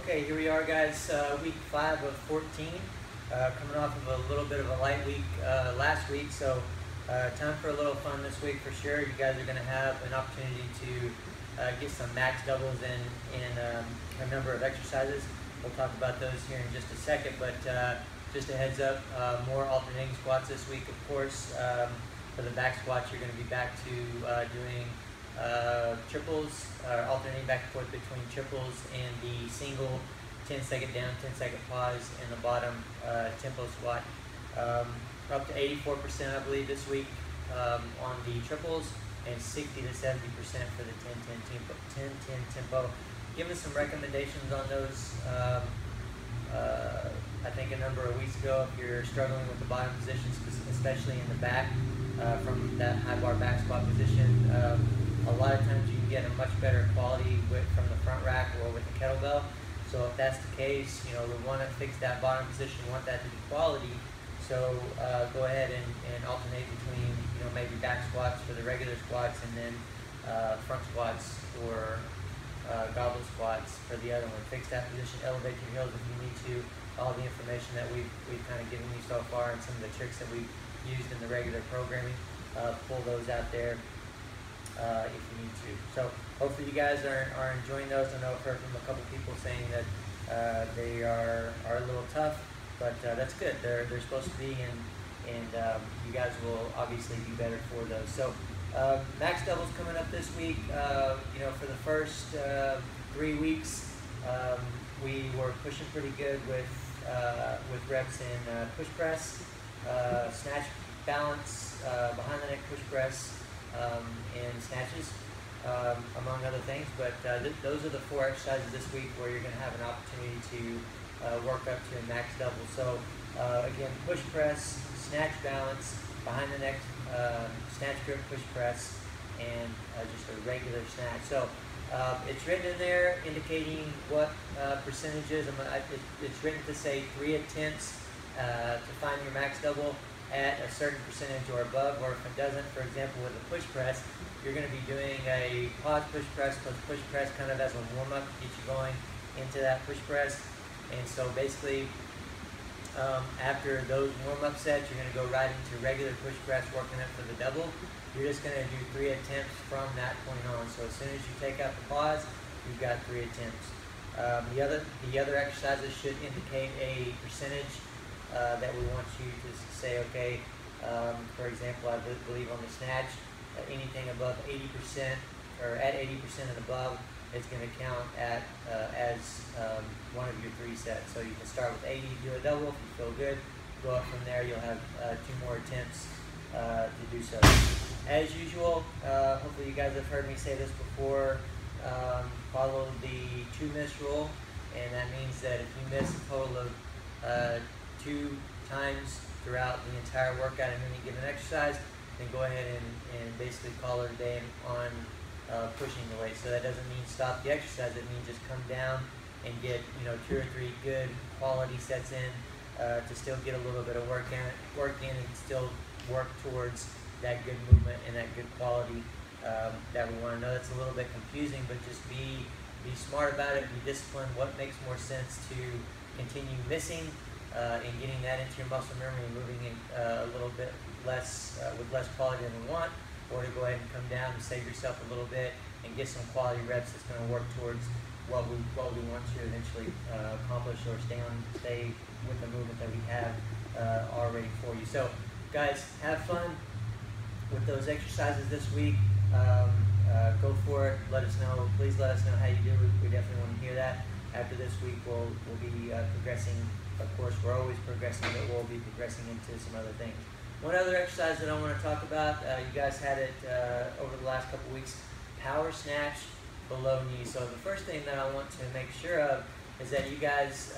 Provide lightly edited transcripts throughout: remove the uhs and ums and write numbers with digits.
Okay, here we are, guys. Week 5 of 14, coming off of a little bit of a light week last week, so time for a little fun this week for sure. You guys are going to have an opportunity to get some max doubles in a number of exercises. We'll talk about those here in just a second, but just a heads up, more alternating squats this week, of course. For the back squats, you're going to be back to doing triples, alternating back and forth between triples and the single 10-second down, 10-second pause in the bottom tempo squat. Up to 84%, I believe, this week on the triples, and 60 to 70% for the 10-10 tempo. Give us some recommendations on those. I think a number of weeks ago, if you're struggling with the bottom position, especially in the back, from that high bar back squat position, a lot of times you can get a much better quality from the front rack or with the kettlebell. So if that's the case, we want to fix that bottom position, we want that to be quality. So go ahead and alternate between, maybe back squats for the regular squats, and then front squats or goblet squats for the other one. Fix that position, elevate your heels if you need to. All the information that we've kind of given you so far, and some of the tricks that we've used in the regular programming, pull those out there if you need to. So hopefully you guys are enjoying those. I know I've heard from a couple people saying that they are a little tough, but that's good. They're supposed to be, and you guys will obviously be better for those. So max doubles coming up this week. For the first 3 weeks, we were pushing pretty good with reps in push press, snatch balance, behind the neck push press, and snatches, among other things. But those are the 4 exercises this week where you're going to have an opportunity to work up to a max double. So again, push press, snatch balance, behind the neck snatch grip push press, and just a regular snatch. So it's written in there indicating what percentages. It's written to say 3 attempts to find your max double at a certain percentage or above, or if it doesn't, for example, with a push press, you're going to be doing a pause push press plus push press kind of as a warm-up to get you going into that push press. And so basically, after those warm-up sets, you're going to go right into regular push press, working up for the double. You're just going to do 3 attempts from that point on. So as soon as you take out the pause, you've got 3 attempts. The other exercises should indicate a percentage that we want you to say, okay, for example, I believe on the snatch, anything above 80%, or at 80% and above, it's going to count as one of your 3 sets. So you can start with 80, do a double. If you feel good, go up from there. You'll have 2 more attempts to do so. As usual, hopefully you guys have heard me say this before, follow the 2-miss rule, and that means that if you miss a total of 2 times throughout the entire workout in any given exercise, then go ahead and basically call it a day on pushing the weight. So that doesn't mean stop the exercise. It means just come down and get 2 or 3 good quality sets in to still get a little bit of work in and still work towards that good movement and that good quality that we want to know. That's a little bit confusing, but just be smart about it. Be disciplined. What makes more sense to continue missing and getting that into your muscle memory and moving in a little bit less with less quality than we want, or to go ahead and come down and save yourself a little bit and get some quality reps that's going to work towards what we want to eventually accomplish, or stay with the movement that we have already for you. So guys, have fun with those exercises this week. Go for it. Let us know. Please let us know how you do. We definitely want to hear that. After this week, we'll be progressing. Of course, we're always progressing, but we'll be progressing into some other things. One other exercise that I want to talk about, you guys had it over the last couple weeks, power snatch below knee. So the first thing that I want to make sure of is that you guys,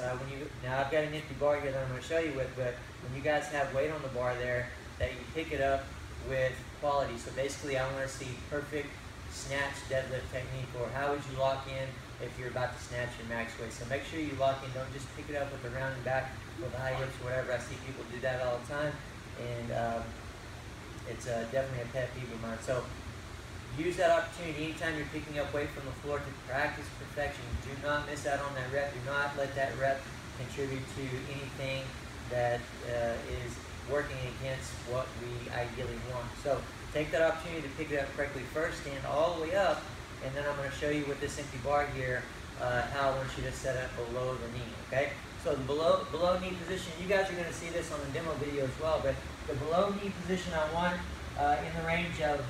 now I've got an empty bar here that I'm going to show you with, but when you guys have weight on the bar there, that you pick it up with quality. So basically, I want to see perfect snatch deadlift technique, or how would you lock in if you're about to snatch your max weight. So make sure you lock in. Don't just pick it up with the round and back with the high hips or whatever. I see people do that all the time, and it's definitely a pet peeve of mine. So use that opportunity anytime you're picking up weight from the floor to practice perfection. Do not miss out on that rep. Do not let that rep contribute to anything that is working against what we ideally want. So take that opportunity to pick it up correctly first, stand all the way up, and then I'm going to show you with this empty bar here how I want you to set up below the knee, okay? So the below knee position, you guys are going to see this on the demo video as well, but the below knee position I want in the range of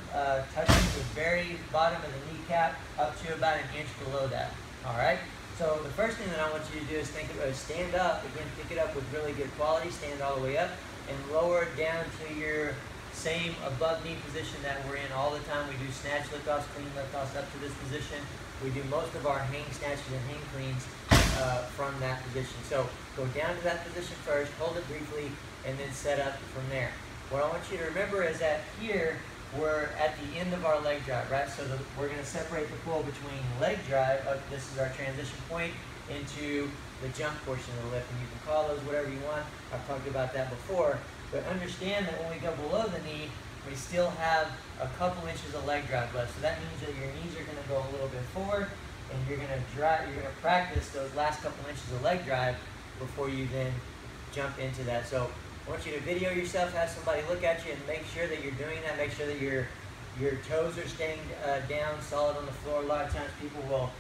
touching the very bottom of the kneecap up to about an inch below that, all right? So the first thing that I want you to do is stand up, again, pick it up with really good quality, stand all the way up, and lower it down to your same above knee position that we're in all the time. We do snatch lift-offs, clean lift-offs up to this position. We do most of our hang snatches and hang cleans from that position. So go down to that position first, hold it briefly, and then set up from there. What I want you to remember is that here, we're at the end of our leg drive, right? So we're going to separate the pull between leg drive, this is our transition point, into the jump portion of the lift. And you can call those whatever you want. I've talked about that before. But understand that when we go below the knee, we still have a couple inches of leg drive left. So that means that your knees are going to go a little bit forward, and you're going to practice those last couple inches of leg drive before you then jump into that. So I want you to video yourself, have somebody look at you, and make sure that you're doing that. Make sure that your toes are staying down, solid on the floor. A lot of times people will,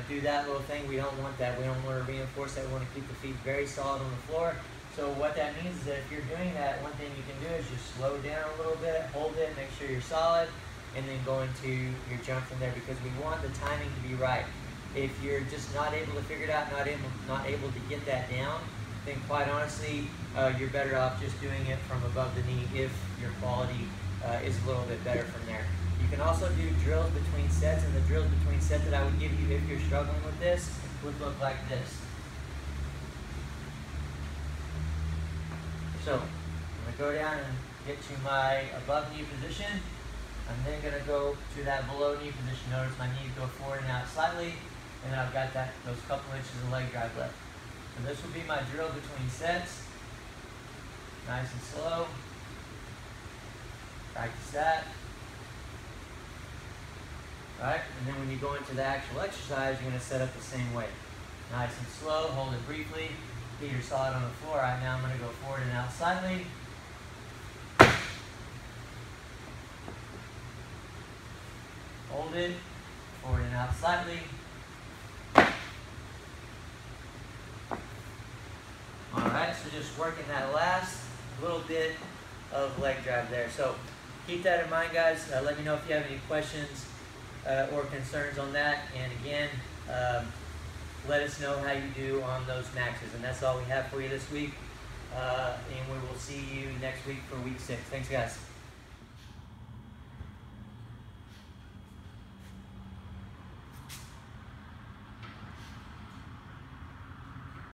do that little thing. We don't want that. We don't want to reinforce that. We want to keep the feet very solid on the floor. So what that means is that if you're doing that, one thing you can do is just slow down a little bit, hold it, make sure you're solid, and then go into your jump from there, because we want the timing to be right. If you're just not able to figure it out, not able to get that down, then quite honestly, you're better off just doing it from above the knee if your quality is a little bit better from there. You can also do drills between sets, and the drills between sets that I would give you if you're struggling with this would look like this. So I'm going to go down and get to my above knee position. I'm then going to go to that below knee position. Notice my knees go forward and out slightly, and I've got those couple inches of leg drive left. So this will be my drill between sets. Nice and slow. Practice that. Alright, and then when you go into the actual exercise, you're going to set up the same way. Nice and slow, hold it briefly. Feet are solid on the floor. Right now I'm going to go forward and out slightly. Hold it, forward and out slightly. Alright, so just working that last little bit of leg drive there. So keep that in mind, guys. Let me know if you have any questions or concerns on that. And again, let us know how you do on those maxes. And that's all we have for you this week. And we will see you next week for week 6. Thanks, guys.